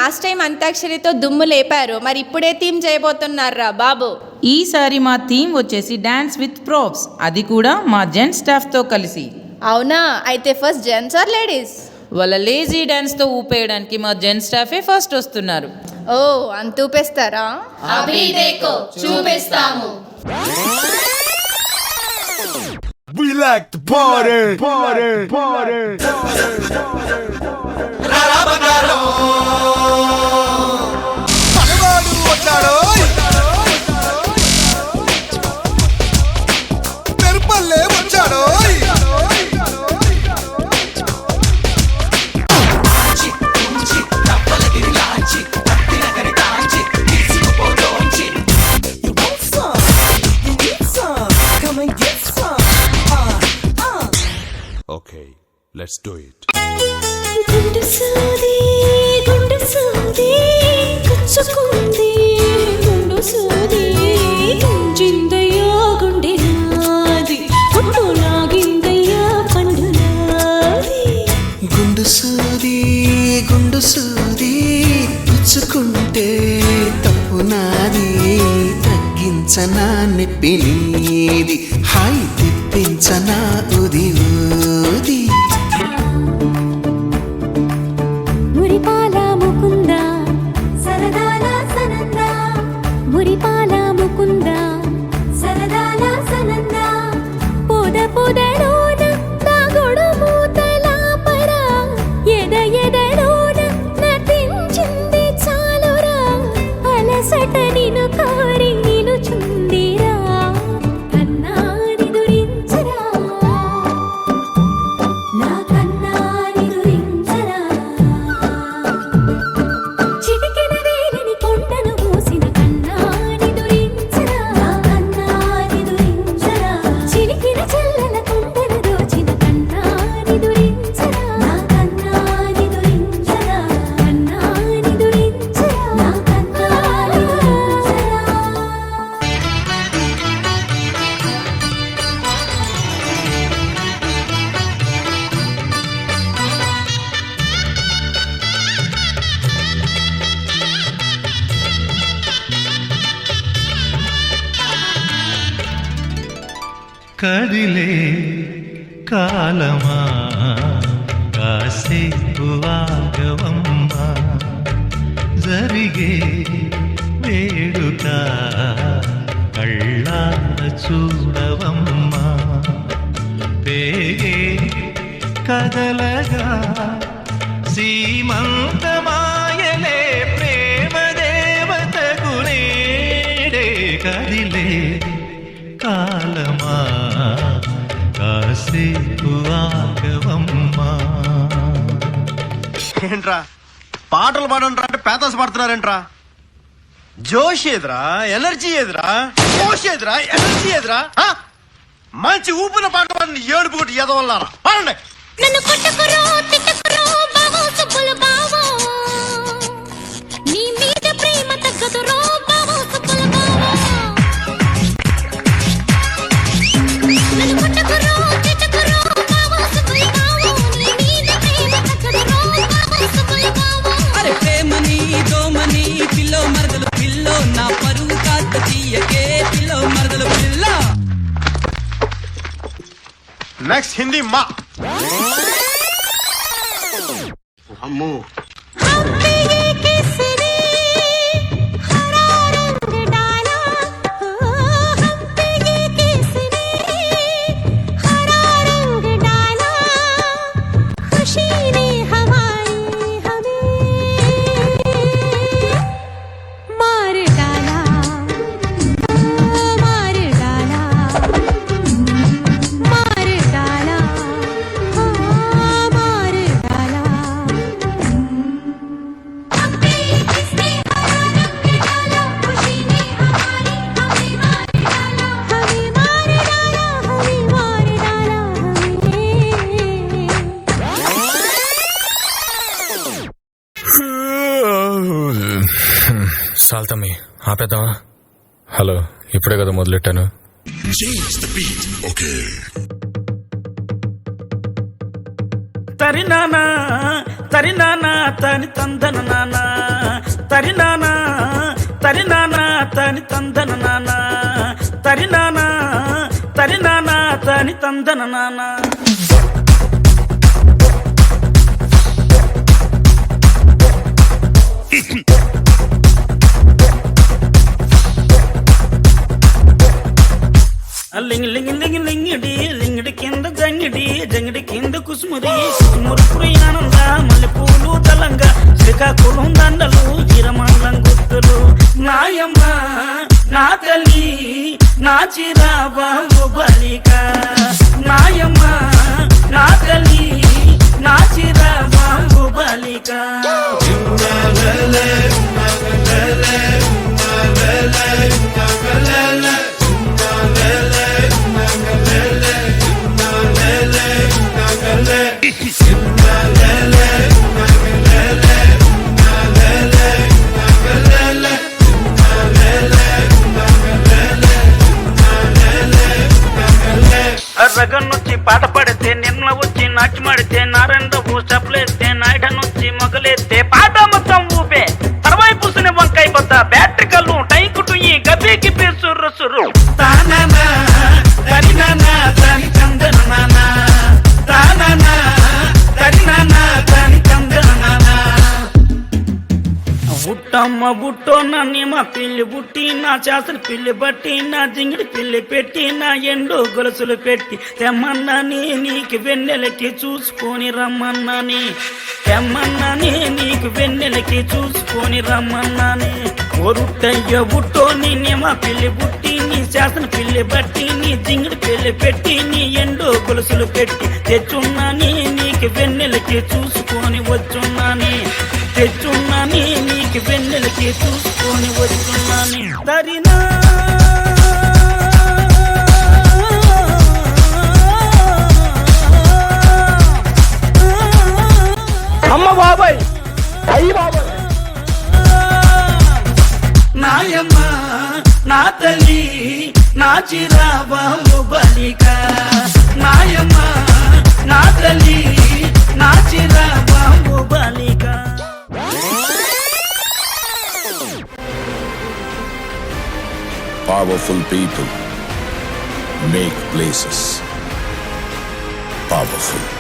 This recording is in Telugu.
లాస్ట్ టైం అంతాక్షరితో దుమ్ము లేపారు, మరి ఇప్పుడే థీమ్ చేయబోతున్నారా బాబు? ఈసారి మా థీమ్ వచ్చేసి డాన్స్ విత్ ప్రాప్స్, అది కూడా మా జెంట్స్ స్టాఫ్తో కలిసి. అవునా? అయితే ఫస్ట్ జెంట్స్ ఆర్ లేడీస్? వాళ్ళ లేజీ డాన్స్తో ఊపేయడానికి మా జెంట్స్ స్టాఫే ఫస్ట్ వస్తున్నారు. ఓ, అంత ఊపేస్తారా? అభి దేకో చూపిస్తాము. We like to party, party, party. Rara bagaro. మనవాడు వచ్చాడో. మెరుపల్లే వచ్చాడో. Okay, let's do it. గుండు సూది కుచ్చుకుంది, గుండు సూది గుంజిందయ్యా గుండె నాది, గుండు లాగిందయ్యా పండు నాది. గుండు సూది పుచ్చుకుంటే తప్పు నాది, తగ్గించనా నొప్పి నీది, హాయి తెప్పించనా ఉది ఊది. మురిపాల ముకుంద సరదాల సనంద, మురిపాల ముకుంద సరదాల సనంద, పొద పొదలోన నా గొడుమూతల పర, ఎదలోన నటించింది చాలురా, అలసట నిన్ను కోరి నిలుచుందిరా, కన్నాని దురించరా, నా కన్నాని దురించరా, చిటికెన వేలిని కొండను మూసిన కన్నాని దురించరా, నా కన్నాని దురించరా, చిలికిన చల్లల కొండను దోచిన కన్నాని దురించరా, నా కన్నాని దురించరా, కన్నాని దురించరా, నా కన్నాని దురించరా. కదిలే కాలమా కాసేపు ఆగవమ్మా, జరిగే వేడుక కళ్ళార చూడవమ్మా, పేగే కదలగా సీమంతమాయలే ప్రేమ దేవతకు నేడే, కదిలే కాలమా కాసేపు ఆగవమ్మా. ఏంట్రా పాటలు పాడంట్రా అంటే పేతాస్ పాడుతున్నారేంట్రా? జోష్ ఏదిరా, ఎనర్జీ ఏదిరా, జోష్ ఏదిరా, ఎనర్జీ ఏదిరా? మంచి ఊపిన పాట పాడండి, ఏడుపు కొట్టి ఎదవల్లారా పాడండి. నన్ను కొట్టుకురో తిట్టుకురో బావో సుబ్బులు బావో, నీ మీద ప్రేమ తగ్గదురో బావో సుబ్బులు బావో. నన్ను కొట్టుకురో తిట్టుకురో బావో సుబ్బులు బావో, నీ మీద ప్రేమ తగ్గదురో బావో సుబ్బులు బావో. అరే ప్రేమని దోమని పిల్లో మరదలు పిల్లో, నా పరువు కాస్త తీయకే పిల్లో మరదలు పిల్ల. నెక్స్ట్ హిందీ మా అమ్మో. हम्पी किसने हरा रंग डाला, हम्पी किसने हरा रंग डाला, खुशी ने हमारी हमें मार डाला, मार डाला, मार डाला, मार डाला. किसने हरा रंग डाला, खुशी ने हमारी हमें मार डाला, हमें मार डाला, हमें मार डाला, हमें. సాల్తమ్మి ఆపేద్దామా? హలో, ఇప్పుడే కదా మొదలెట్టాను. తరినానా తరినానా తని తందన నానా తరినానా తరినానా తని తందన నానా తరినానా తరినానా తని తందన నానా లింగి లింగి లింగి లింగిడి లింగిడి కింద జంగిడి జంగిడి కింద కుసుమురి కుసుమురు ఆనంద మల్లెపూలు తలంగా శ్రీకాకుళం దండలు చిరమంగళం గుర్తులు నాయమ్మ నా తల్లి నా చిరాబాబు బలిక నాయమ్మ నా తల్లి నా చిరాబాబు బలిక రగన్నొచ్చి పాట పడితే నిన్న వచ్చి నాట్యమాడితే నారెండవు చప్పులెత్తే నాయుడనొచ్చి మొగలెత్తే పాట మొత్తం ఊపే తర్వాయి పూసిన వంకాయ బద్ద బ్యాటరీ కల్లు టైకుటు ఈ గబి గిబి సుర్రు సుర్రు తాననా తరినానా తని కందన నానా తాననా తరినానా తని కందన నానా బుట్టమ్మ బుట్టో నన్ను మా పిల్లి బుట్టి నా చేసలు పిల్లి బట్టి నా జింగిడి పిల్లి పెట్టి నా ఎండు గొలుసులు పెట్టి తెమ్మన్నాని నీకు వెన్నెలకి చూసుకొని రమ్మన్నాని తెమ్మన్నాని నీకు వెన్నెలకి చూసుకొని రమ్మన్నాని ఒరుట్టయ్య బుట్టో నీ మా పిల్లి బుట్టి నీ చేసన పిల్లి బట్టి నీ జింగిడి పిల్లి పెట్టి నీ ఎండు గొలుసులు పెట్టి తెచ్చున్నాని నీకు వెన్నెలకి చూసుకొని వచ్చున్నాని తెచ్చున్నాని నీకు వెన్నెలకి చూసుకొని వచ్చున్నాని దరినా అమ్మ బాబాయ్ అయ్యి బాబాయ్ నాయమ్మ నా తల్లి నా చిరాబాబు బలిక నాయమ్మ నా తల్లి నా Chirababu బలిక Powerful people make places powerful.